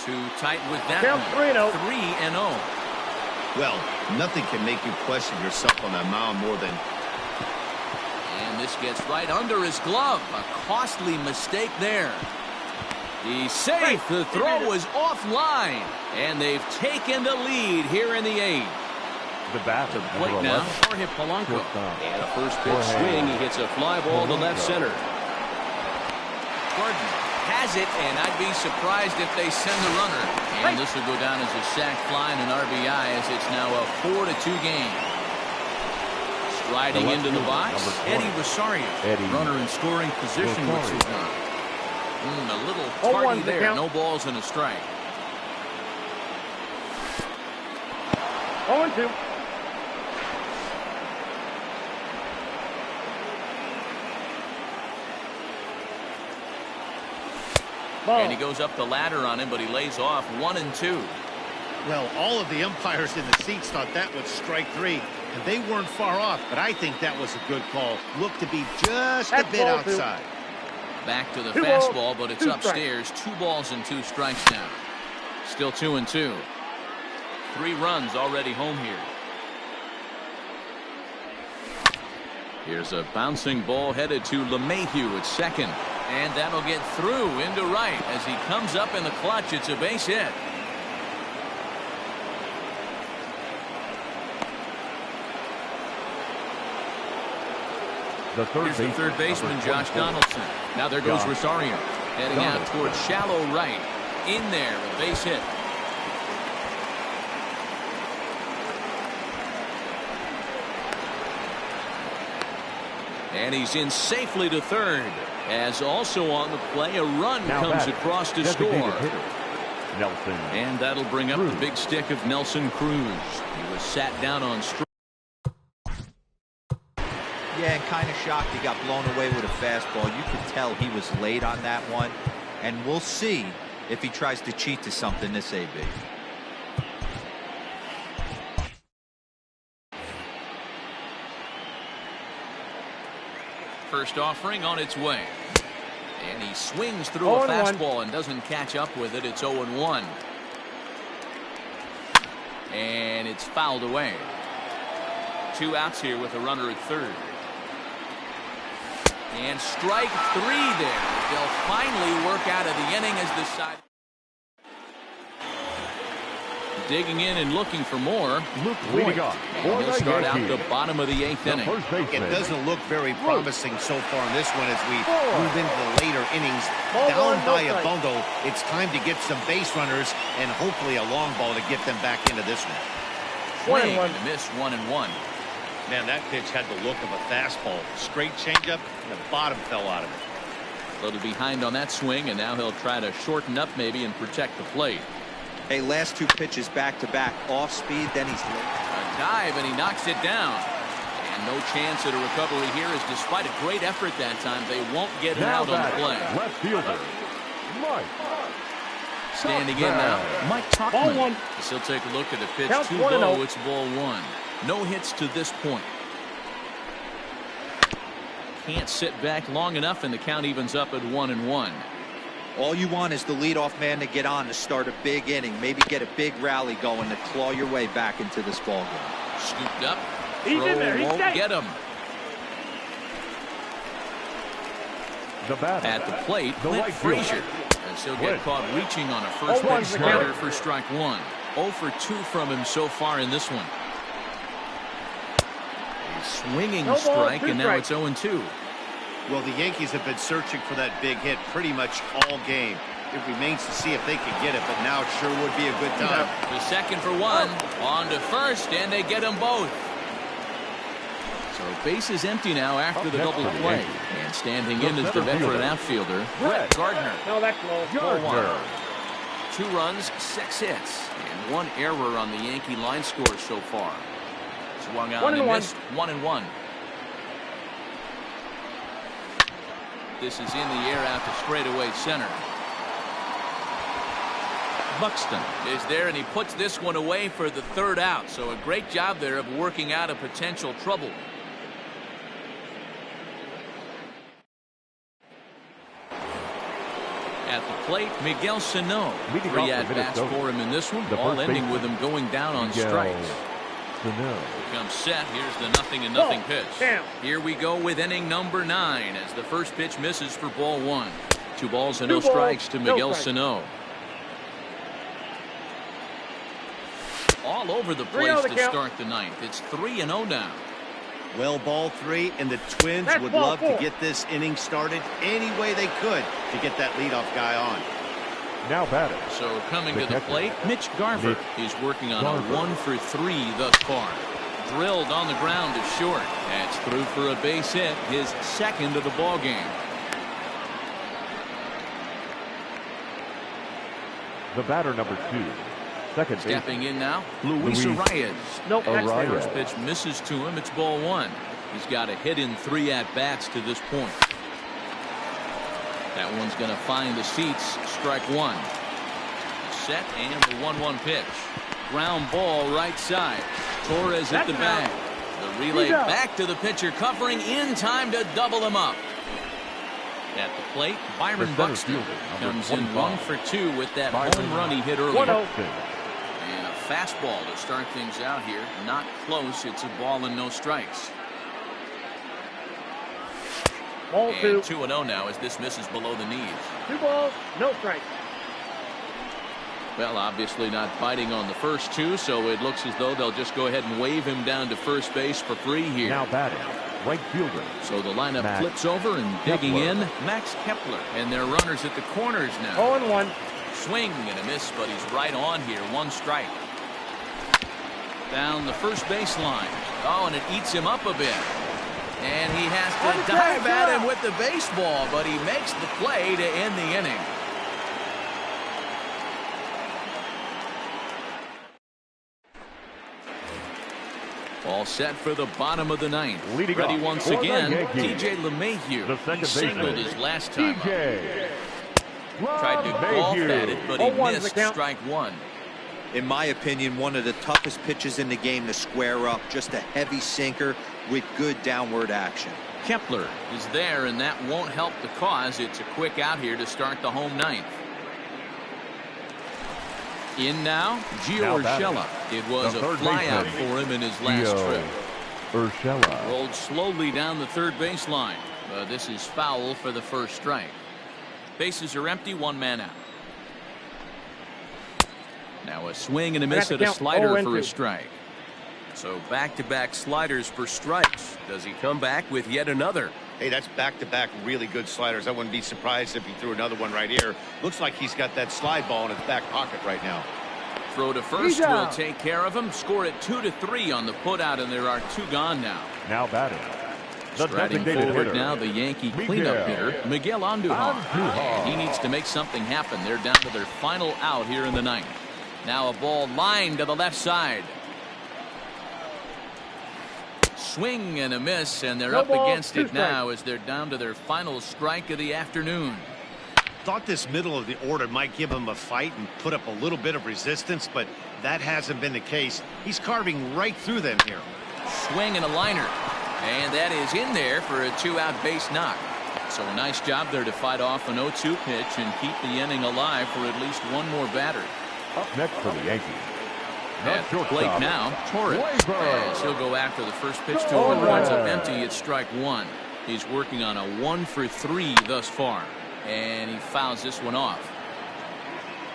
Speaker 1: Too tight with that
Speaker 5: Count
Speaker 1: one.
Speaker 5: 3-0.
Speaker 1: 3-0.
Speaker 6: Well, nothing can make you question yourself on that mound more than...
Speaker 1: And this gets right under his glove. A costly mistake there. He's safe. The throw was offline. And they've taken the lead here in the 8th.
Speaker 2: the batter,
Speaker 1: To plate
Speaker 2: number
Speaker 1: now,
Speaker 2: 11,
Speaker 1: Jorge Polanco.
Speaker 3: And a first pitch
Speaker 2: Jorge
Speaker 3: swing. He hits a fly ball to left center.
Speaker 1: Gordon has it, and I'd be surprised if they send the runner. And this will go down as a sac fly and an RBI as it's now a 4-2 game. Striding
Speaker 2: The left
Speaker 1: into the
Speaker 2: fielder,
Speaker 1: box,
Speaker 2: number 20.
Speaker 1: Eddie Rosario.
Speaker 2: Eddie
Speaker 1: Runner in scoring position with
Speaker 2: Rosario.
Speaker 1: his run. A little
Speaker 5: 0-1
Speaker 1: tardy
Speaker 5: the
Speaker 1: there.
Speaker 5: count.
Speaker 1: No balls and a strike.
Speaker 5: 0-2. Ball.
Speaker 1: And he goes up the ladder on him, but he lays off 1-2.
Speaker 7: Well, all of the umpires in the seats thought that was strike 3, and they weren't far off, but I think that was a good call. Looked to be just
Speaker 5: That's
Speaker 7: a bit
Speaker 5: ball 2.
Speaker 7: outside.
Speaker 1: Back to the
Speaker 5: 2 balls,
Speaker 1: fastball, but it's
Speaker 5: 2
Speaker 1: upstairs. 2 balls and 2 strikes now. Still 2-2. 3 runs already home here. Here's a bouncing ball headed to LeMahieu at second. And that'll get through into right as he comes up in the clutch. It's a base hit.
Speaker 2: The third
Speaker 1: Here's the third baseman, Josh Donaldson. Now there goes
Speaker 2: Josh
Speaker 1: Rosario. Heading out
Speaker 2: Donaldson.
Speaker 1: towards shallow right. In there, a base hit. And he's in safely to third. As also on the play, a run
Speaker 2: Now
Speaker 1: comes
Speaker 2: batting,
Speaker 1: across to
Speaker 2: designated
Speaker 1: score.
Speaker 2: hitter, Nelson.
Speaker 1: And that'll bring up the
Speaker 2: Cruz.
Speaker 1: big stick of Nelson Cruz. He was sat down on strike.
Speaker 4: Yeah, and kind of shocked he got blown away with a fastball. You could tell he was late on that one. And we'll see if he tries to cheat to something this AB.
Speaker 1: First offering on its way. And he swings through a
Speaker 5: 0-1.
Speaker 1: fastball and doesn't catch up with it. It's 0-1. And it's fouled away. 2 outs here with a runner at third. And strike 3 there. They'll finally work out of the inning as the side. Digging in and looking for more.
Speaker 2: Luke Voigt.
Speaker 1: He'll start out the bottom of the 8th inning.
Speaker 6: It doesn't look very promising so far in this one as we move into the later innings. Down by a bundle, it's time to get some base runners and hopefully a long ball to get them back into this one.
Speaker 1: Swing and a miss, 1-1.
Speaker 7: Man, that pitch had the look of a fastball. Straight changeup, and the bottom fell out of it.
Speaker 1: A little behind on that swing, and now he'll try to shorten up maybe and protect the plate.
Speaker 4: Hey, last 2 pitches back-to-back. Off speed, then he's late.
Speaker 1: A dive, and he knocks it down. And no chance at a recovery here, as despite a great effort that time, they won't get it out on the play.
Speaker 2: Left fielder, Mike.
Speaker 1: Standing in now, Mike Tauchman. As he'll take a look at the pitch.
Speaker 5: Count
Speaker 1: 2
Speaker 5: 1-0.
Speaker 1: low, it's ball 1. No hits to this point. Can't sit back long enough, and the count evens up at 1-1.
Speaker 4: All you want is the leadoff man to get on to start a big inning. Maybe get a big rally going to claw your way back into this ball game.
Speaker 1: Scooped up.
Speaker 5: He's
Speaker 1: Throw
Speaker 5: in there. He's
Speaker 1: won't
Speaker 5: safe.
Speaker 1: get him.
Speaker 2: The batter.
Speaker 1: At the plate,
Speaker 2: The
Speaker 1: Clint
Speaker 2: right fielder.
Speaker 1: Frazier. As he'll get
Speaker 2: Clint.
Speaker 1: caught reaching on a first
Speaker 5: 0-1
Speaker 1: pitch
Speaker 5: the
Speaker 1: slider
Speaker 5: count.
Speaker 1: for strike 1. 0 for 2 from him so far in this one. A swinging
Speaker 5: No ball,
Speaker 1: strike,
Speaker 5: 2
Speaker 1: and now
Speaker 5: strikes.
Speaker 1: it's 0-2.
Speaker 6: Well, the Yankees have been searching for that big hit pretty much all game. It remains to see if they can get it, but now it sure would be a good time.
Speaker 1: The second for 1. On to first, and they get them both. So base is empty now after the
Speaker 2: Up
Speaker 1: double
Speaker 2: next for the
Speaker 1: play.
Speaker 2: Yankees.
Speaker 1: And standing
Speaker 2: The
Speaker 1: in is the
Speaker 2: center
Speaker 1: veteran
Speaker 2: fielder,
Speaker 1: outfielder,
Speaker 2: Brett
Speaker 1: Brett Gardner.
Speaker 5: No, that's low.
Speaker 2: Gardner.
Speaker 1: 2 runs, 6 hits, and 1 error on the Yankee line score so far. Swung out and
Speaker 5: 1-1.
Speaker 1: missed. 1-1. This is in the air out to straightaway center. Buxton is there, and he puts this one away for the 3rd out. So a great job there of working out a potential trouble. At the plate, Miguel Sano.
Speaker 2: Leading
Speaker 1: 3
Speaker 2: off for
Speaker 1: at-bats
Speaker 2: Minnesota.
Speaker 1: for him in this one,
Speaker 2: The
Speaker 1: all
Speaker 2: first
Speaker 1: ending
Speaker 2: baseman,
Speaker 1: with him going down on
Speaker 2: Miguel
Speaker 1: strikes.
Speaker 2: Sano.
Speaker 1: Comes set. Here's the 0-0 pitch.
Speaker 5: Down.
Speaker 1: Here we go with inning number 9 as the first pitch misses for ball 1. 2 balls and no
Speaker 5: 2 balls,
Speaker 1: strikes to
Speaker 5: no
Speaker 1: Miguel
Speaker 5: strikes.
Speaker 1: Sano. All over the
Speaker 5: 3-0
Speaker 1: place
Speaker 5: the
Speaker 1: to
Speaker 5: count.
Speaker 1: start the 9th. It's 3-0 now.
Speaker 6: Well, ball 3, and the Twins
Speaker 5: That's
Speaker 6: would
Speaker 5: ball
Speaker 6: love
Speaker 5: 4.
Speaker 6: to get this inning started any way they could to get that leadoff guy on.
Speaker 2: Now batting.
Speaker 1: So coming
Speaker 2: The
Speaker 1: to the
Speaker 2: catcher,
Speaker 1: plate, Mitch Garver.
Speaker 2: Mitch
Speaker 1: He's working on
Speaker 2: Garver.
Speaker 1: a 1 for 3 thus far. Drilled on the ground to short. That's through for a base hit, his 2nd of the ball game.
Speaker 2: The batter number 2. Second base.
Speaker 1: Stepping in now, Luis
Speaker 2: Luis
Speaker 1: Arias.
Speaker 5: Nope, that's
Speaker 2: Arias.
Speaker 5: there.
Speaker 1: First pitch misses to him. It's ball 1. He's got a hit in 3 at-bats to this point. That one's going to find the seats. Strike 1. Set and the 1-1 pitch. Ground ball right side. Torres at
Speaker 5: That's
Speaker 1: the
Speaker 5: an
Speaker 1: bag. The relay
Speaker 5: He's out.
Speaker 1: back to the pitcher, covering in time to double him up. At the plate, Byron
Speaker 2: The center
Speaker 1: Buxton
Speaker 2: fielder, number
Speaker 1: comes in
Speaker 2: 25.
Speaker 1: 1 for 2 with that
Speaker 2: Byron
Speaker 1: home run he hit earlier.
Speaker 5: 1-0.
Speaker 2: Buxton.
Speaker 1: And a fastball to start things out here. Not close. It's a ball and no strikes.
Speaker 5: Ball
Speaker 1: And
Speaker 5: 2.
Speaker 1: 2-0 now as this misses below the knees.
Speaker 5: 2 balls, no strikes.
Speaker 1: Well, obviously not biting on the first 2, so it looks as though they'll just go ahead and wave him down to first base for free here.
Speaker 2: Now batting. Right fielder.
Speaker 1: So the lineup
Speaker 2: Max
Speaker 1: flips over, and digging
Speaker 2: Kepler.
Speaker 1: in, Max Kepler. And their runners at the corners now.
Speaker 5: 0-1.
Speaker 1: Swing and a miss, but he's right on here. 1 strike. Down the first baseline. Oh, and it eats him up a bit. And he has to
Speaker 5: On the
Speaker 1: dive
Speaker 5: track,
Speaker 1: at
Speaker 5: yeah.
Speaker 1: him with the baseball, but he makes the play to end the inning. All set for the bottom of the 9th.
Speaker 2: Leading
Speaker 1: Ready
Speaker 2: off
Speaker 1: once
Speaker 2: for the
Speaker 1: again,
Speaker 2: Yankees.
Speaker 1: TJ LeMahieu.
Speaker 2: The second
Speaker 1: He singled
Speaker 2: baseman,
Speaker 1: his last time up.
Speaker 2: TJ.
Speaker 1: Tried to golf at it, but he
Speaker 5: 0-1 's the
Speaker 1: missed
Speaker 5: count.
Speaker 1: strike 1.
Speaker 4: In my opinion, one of the toughest pitches in the game to square up. Just a heavy sinker with good downward action.
Speaker 1: Kepler is there, and that won't help the cause. It's a quick out here to start the home 9th. In now, Gio
Speaker 2: Now batting.
Speaker 1: Urshela. It was
Speaker 2: The
Speaker 1: a
Speaker 2: third
Speaker 1: flyout
Speaker 2: baseman,
Speaker 1: for him in his last
Speaker 2: Gio
Speaker 1: trip.
Speaker 2: Urshela.
Speaker 1: Rolled slowly down the third baseline. This is foul for the first strike. Bases are empty, 1 man out. Now a swing and a miss at a slider for a
Speaker 5: 0-2.
Speaker 1: strike.
Speaker 3: So back-to-back sliders for strikes. Does he come back with yet another?
Speaker 6: Hey, that's back-to-back really good sliders. I wouldn't be surprised if he threw another one right here. Looks like he's got that slide ball in his back pocket right now.
Speaker 1: Throw to first will take care of him. Score it 2-3 on the putout, and there are 2 gone now.
Speaker 2: Now batting. The
Speaker 1: Striding
Speaker 2: designated
Speaker 1: forward
Speaker 2: hitter,
Speaker 1: now, the Yankee cleanup hitter, Miguel Andujar. And he needs to make something happen. They're down to their final out here in the 9th. Now a ball lined to the left side. Swing and a miss, and they're
Speaker 5: No
Speaker 1: up
Speaker 5: ball,
Speaker 1: against
Speaker 5: 2
Speaker 1: it now as they're down to their final strike of the afternoon.
Speaker 7: Thought this middle of the order might give him a fight and put up a little bit of resistance, but that hasn't been the case. He's carving right through them here.
Speaker 1: Swing and a liner. And that is in there for a 2-out base knock. So a nice job there to fight off an 0-2 pitch and keep the inning alive for at least one more batter.
Speaker 2: up next for the Yankees.
Speaker 1: At the plate now, Torres. As he'll go after the first pitch to
Speaker 2: Oh,
Speaker 1: him and runs up
Speaker 2: yeah.
Speaker 1: empty at strike 1. He's working on a 1-for-3 thus far. And he fouls this one off.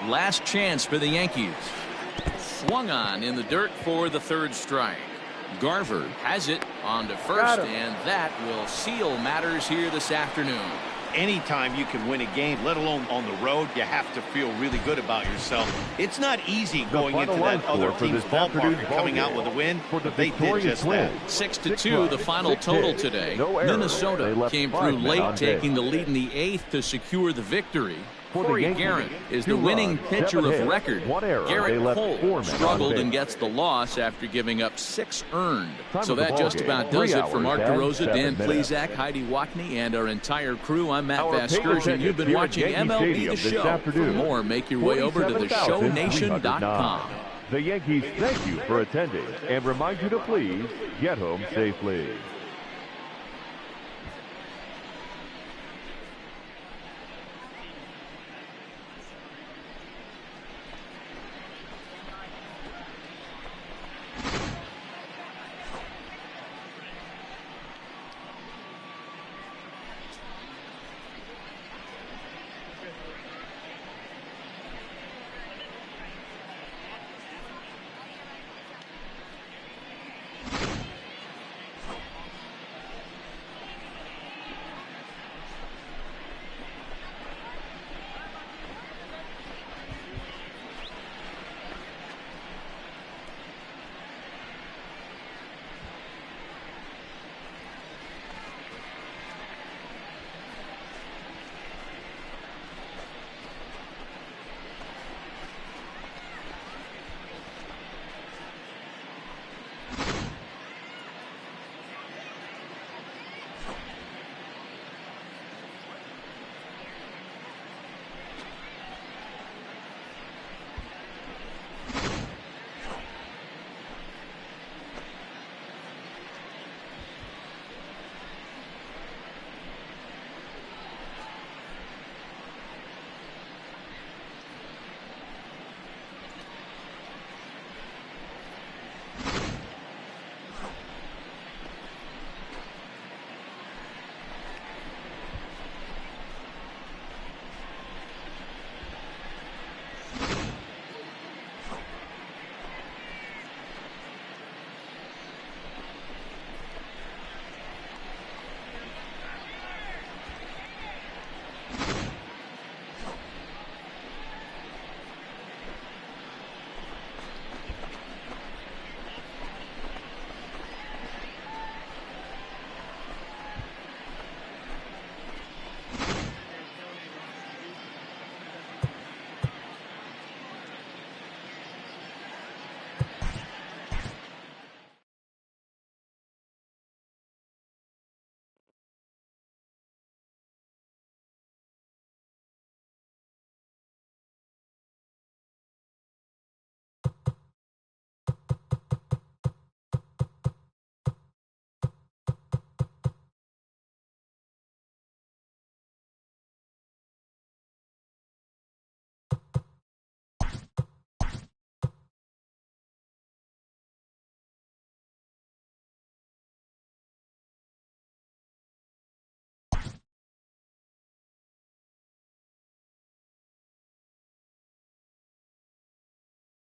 Speaker 1: Last chance for the Yankees. Swung on in the dirt for the 3rd strike. Garver has it on to first, and that will seal matters here this afternoon.
Speaker 7: Anytime you can win a game, let alone on the road, you have to feel really good about yourself. It's not easy going into
Speaker 2: final
Speaker 7: that
Speaker 2: line
Speaker 7: other
Speaker 2: score for
Speaker 7: team's
Speaker 2: this
Speaker 7: ballpark
Speaker 2: afternoon's
Speaker 7: and coming out
Speaker 2: ballgame.
Speaker 7: with a win,
Speaker 2: For the
Speaker 7: but they did
Speaker 2: victorious
Speaker 7: just
Speaker 2: win.
Speaker 7: that.
Speaker 1: 6-2 the final total today.
Speaker 2: No errors. They
Speaker 1: Minnesota
Speaker 2: left
Speaker 1: came
Speaker 2: 5
Speaker 1: through
Speaker 2: men
Speaker 1: late,
Speaker 2: on
Speaker 1: taking
Speaker 2: base.
Speaker 1: the lead in the 8th to secure the victory.
Speaker 2: For the
Speaker 1: Corey
Speaker 2: Yankees,
Speaker 1: Guerin is
Speaker 2: 2
Speaker 1: the winning
Speaker 2: runs,
Speaker 1: pitcher
Speaker 2: 7
Speaker 1: of
Speaker 2: hits,
Speaker 1: record.
Speaker 2: 1 error. They
Speaker 1: Garrett
Speaker 2: left
Speaker 1: Cole
Speaker 2: 4 men on
Speaker 1: struggled
Speaker 2: base.
Speaker 1: and gets the loss after giving up 6 earned.
Speaker 2: Time
Speaker 1: So
Speaker 2: of the
Speaker 1: that just
Speaker 2: ballgame,
Speaker 1: about does
Speaker 2: 3
Speaker 1: it for Mark
Speaker 2: hours and
Speaker 1: DeRosa,
Speaker 2: 7
Speaker 1: Dan
Speaker 2: minutes.
Speaker 1: Plezak, Heidi Watney, and our entire crew. I'm Matt
Speaker 2: Our pay
Speaker 1: Vasgersian.
Speaker 2: tickets
Speaker 1: You've been
Speaker 2: here at
Speaker 1: watching
Speaker 2: Yankee
Speaker 1: MLB
Speaker 2: Stadium
Speaker 1: The
Speaker 2: this
Speaker 1: Show. For
Speaker 2: afternoon.
Speaker 1: more, make your way over to theshownation.com.
Speaker 2: The Yankees thank you for attending and remind you to please get home safely.